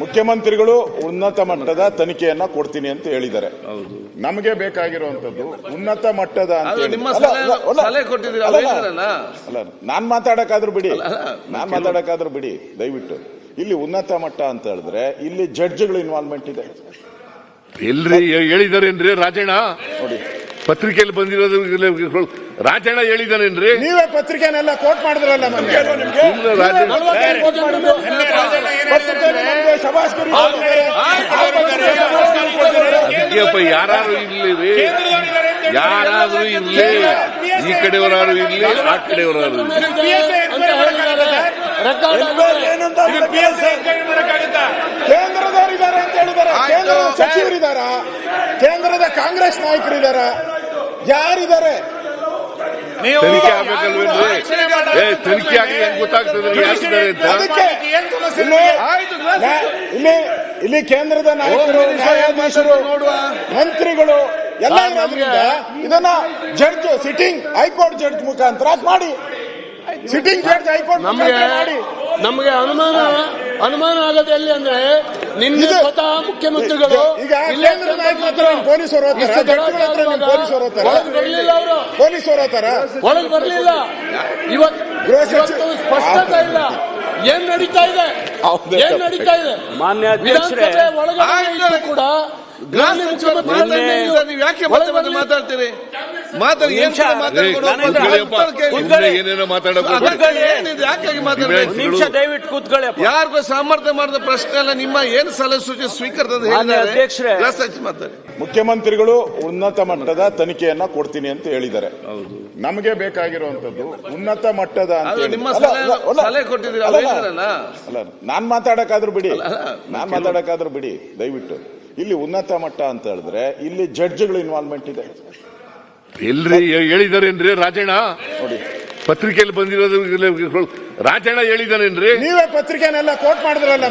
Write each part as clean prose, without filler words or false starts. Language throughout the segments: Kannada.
ಮುಖ್ಯಮಂತ್ರಿಗಳು ಉನ್ನತ ಮಟ್ಟದ ತನಿಖೆಯನ್ನ ಕೊಡ್ತೀನಿ ಅಂತ ಹೇಳಿದ್ದಾರೆ. ನಮಗೆ ಬೇಕಾಗಿರುವಂತದ್ದು ಉನ್ನತ ಮಟ್ಟದ ಅಂತ ಹೇಳಿ. ಅಲ್ಲ, ನಾನ್ ಮಾತಾಡಕ್ಕಾದ್ರೂ ಬಿಡಿ ದಯವಿಟ್ಟು. ಇಲ್ಲಿ ಉನ್ನತ ಮಟ್ಟ ಅಂತ ಹೇಳಿದ್ರೆ ಇಲ್ಲಿ ಜಡ್ಜ್ಗಳು ಇನ್ವಾಲ್ವ್ಮೆಂಟ್ ಇದೆ. ಎಲ್ರಿ ಹೇಳಿದಾರೇನ್ರಿ ರಾಜಣ್ಣ? ನೋಡಿ, ಪತ್ರಿಕೆಯಲ್ಲಿ ಬಂದಿರೋದು ರಾಜಣ್ಣ ಹೇಳಿದಾರೇನ್ರಿ? ನೀವೇ ಪತ್ರಿಕೆನೆಲ್ಲ ಕೋಟ್ ಮಾಡಿದ್ರಲ್ಲ. ಯಾರಾದ್ರೂ ಇರ್ಲಿ, ಈ ಕಡೆಯವರಾರು ಇರ್ಲಿ, ಆ ಕಡೆಯವರಾರು ಕೇಂದ್ರದವರಿದ್ದಾರೆ ಅಂತ ಹೇಳಿದಾರೆ. ಕೇಂದ್ರದ ಸಚಿವರಿದ್ದಾರ, ಕೇಂದ್ರದ ಕಾಂಗ್ರೆಸ್ ನಾಯಕರಿದ್ದಾರ, ಯಾರಿದ್ದಾರೆ? ತನಿಖೆ ಆಗ್ಬೇಕಲ್ವೇನ್ರಿ? ತನಿಖೆ ಆಗಿ ಹೆಂಗ್ ಗೊತ್ತಾಗ್ತದೆ ಯಾರಿದ್ದಾರೆ ಅಂತ? ಇಲ್ಲಿ ಕೇಂದ್ರದ ನಾಯಕರು, ನ್ಯಾಯಾಧೀಶರು, ಮಂತ್ರಿಗಳು ಎಲ್ಲ ಇರೋದ್ರಿಂದ ಇದನ್ನ ಜಡ್ಜ್, ಸಿಟ್ಟಿಂಗ್ ಹೈಕೋರ್ಟ್ ಜಡ್ಜ್ ಮುಖಾಂತರ ಮಾಡಿ, ಸಿಟ್ಟಿಂಗ್ ಜಡ್ಜ್ ಹೈಕೋರ್ಟ್ ಮಾಡಿ. ನಮಗೆ ಅನುಮಾನ ಆಗದೆ ಎಲ್ಲಿ ಅಂದ್ರೆ ನಿನ್ನೆ ಸ್ವತಃ ಮುಖ್ಯಮಂತ್ರಿಗಳು ಈಗ ಕೇಂದ್ರ ನಾಯಕರು ಪೊಲೀಸರು ಬರ್ಲಿಲ್ಲ, ಅವರು ಪೊಲೀಸರು ಒಳಗೆ ಬರ್ಲಿಲ್ಲ. ಇವತ್ತು ಸ್ಪಷ್ಟತೆ ಇಲ್ಲ. ಏನ್ ನಡೀತಾ ಇದೆ? ಮಾನ್ಯ ಅಧ್ಯಕ್ಷರೇ, ಒಳಗಡೆ ಕೂಡ ಯಾಕೆ ಮಾತಾಡ್ತೀರಿ? ಏನೇನೋ ನಿಮಿಷ ದಯವಿಟ್ಟು ಕೂತ್ಕೊಳ್ಳಿ. ಯಾರಿಗೂ ಸಾಮರ್ಥ್ಯ ಮಾಡಿದ ಪ್ರಶ್ನೆ ಅಲ್ಲ. ನಿಮ್ಮ ಏನ್ ಸಲಹೆ ಸೂಚನೆ ಸ್ವೀಕರಿಸಿದ ಅಧ್ಯಕ್ಷರೇ, ಮುಖ್ಯಮಂತ್ರಿಗಳು ಉನ್ನತ ಮಟ್ಟದ ತನಿಖೆಯನ್ನ ಕೊಡ್ತೀನಿ ಅಂತ ಹೇಳಿದ್ದಾರೆ. ನಮಗೆ ಬೇಕಾಗಿರುವಂತದ್ದು ಉನ್ನತ ಮಟ್ಟದ ಅಂತ ಹೇಳಿ. ಸಲಹೆ ಕೊಟ್ಟಿದ್ದೀರಲ್ಲ. ಅಲ್ಲ, ನಾನ್ ಮಾತಾಡಕ್ಕಾದ್ರೂ ಬಿಡಿ ದಯವಿಟ್ಟು. ಇಲ್ಲಿ ಉನ್ನತ ಮಟ್ಟ ಅಂತ ಹೇಳಿದ್ರೆ ಇಲ್ಲಿ ಜಡ್ಜ್ಗಳು ಇನ್ವಾಲ್ವ್ಮೆಂಟ್ ಇದೆ. ಎಲ್ರಿ ಹೇಳಿದಾರೇನ್ರಿ ರಾಜಣ್ಣ? ನೋಡಿ, ಪತ್ರಿಕೆಯಲ್ಲಿ ಬಂದಿರೋದು ರಾಜಣ್ಣ ಹೇಳಿದಾರೇನ್ರಿ? ನೀವೇ ಪತ್ರಿಕೆನೆಲ್ಲ ಕೋಟ್ ಮಾಡಿದ್ರಲ್ಲ.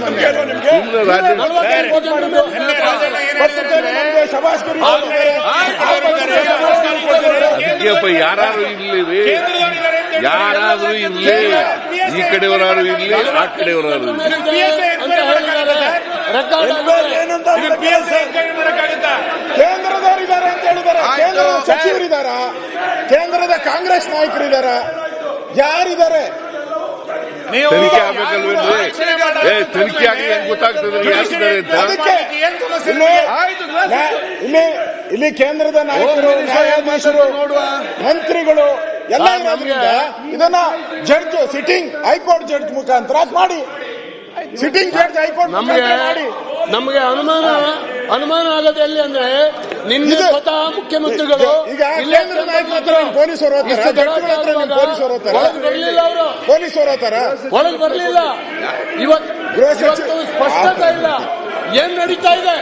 ಯಾರಾದ್ರೂ ಇರ್ಲಿ, ಈ ಕಡೆಯವರಾರು ಇರ್ಲಿ, ಆ ಕಡೆಯವರಾರು ಕೇಂದ್ರದವರಿದ್ದಾರೆ ಅಂತ ಹೇಳಿದಾರೆ. ಕೇಂದ್ರದ ಸಚಿವರಿದ್ದಾರ, ಕೇಂದ್ರದ ಕಾಂಗ್ರೆಸ್ ನಾಯಕರಿದ್ದಾರ, ಯಾರಿದ್ದಾರೆ? ತನಿಖೆ ಆಗ್ಬೇಕಲ್ವೇನ್ರಿ? ತನಿಖೆ ಆಗಿ ಹೆಂಗ್ ಗೊತ್ತಾಗ್ತದೆ ಯಾರಿದ್ದಾರೆ ಅಂತ? ಇಲ್ಲಿ ಕೇಂದ್ರದ ನಾಯಕರು, ನ್ಯಾಯಾಧೀಶರು, ಮಂತ್ರಿಗಳು ಎಲ್ಲ ಇರೋದ್ರಿಂದ ಇದನ್ನ ಜಡ್ಜ್, ಸಿಟ್ಟಿಂಗ್ ಹೈಕೋರ್ಟ್ ಜಡ್ಜ್ ಮುಖಾಂತರ ಮಾಡಿ, ಸಿಟ್ಟಿಂಗ್ ಜಡ್ಜ್ ಹೈಕೋರ್ಟ್ ಮಾಡಿ. ನಮಗೆ ಅನುಮಾನ ಆಗದೆ ಎಲ್ಲಿ ಅಂದ್ರೆ ನಿನ್ನೆ ಸ್ವತಃ ಮುಖ್ಯಮಂತ್ರಿಗಳು ಈಗ ಕೇಂದ್ರ ನಾಯಕರು ಪೊಲೀಸರು ಬರ್ಲಿಲ್ಲ, ಅವರು ಒಳಗೆ ಬರ್ಲಿಲ್ಲ. ಇವತ್ತು ಸ್ಪಷ್ಟತೆ ಇಲ್ಲ. ಏನ್ ನಡೀತಾ ಇದೆ?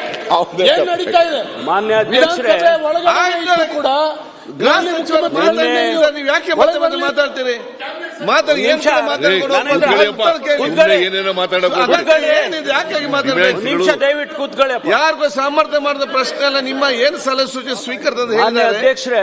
ಮಾನ್ಯ ಅಧ್ಯಕ್ಷರೇ, ಒಳಗಡೆ ಕೂಡ ಯಾಕೆ ಮಾತಾಡ್ತೀರಿ? ಏನೇನೋ ನಿಮಿಷ ದಯವಿಟ್ಟು ಕೂತ್ಕೊಳ್ಳಿ. ಯಾರಿಗೂ ಸಾಮರ್ಥ್ಯ ಮಾಡಿದ ಪ್ರಶ್ನೆ ಅಲ್ಲ. ನಿಮ್ಮ ಏನ್ ಸಲಹೆ ಸೂಚನೆ ಸ್ವೀಕರಿಸಿದ ಅಧ್ಯಕ್ಷರೇ,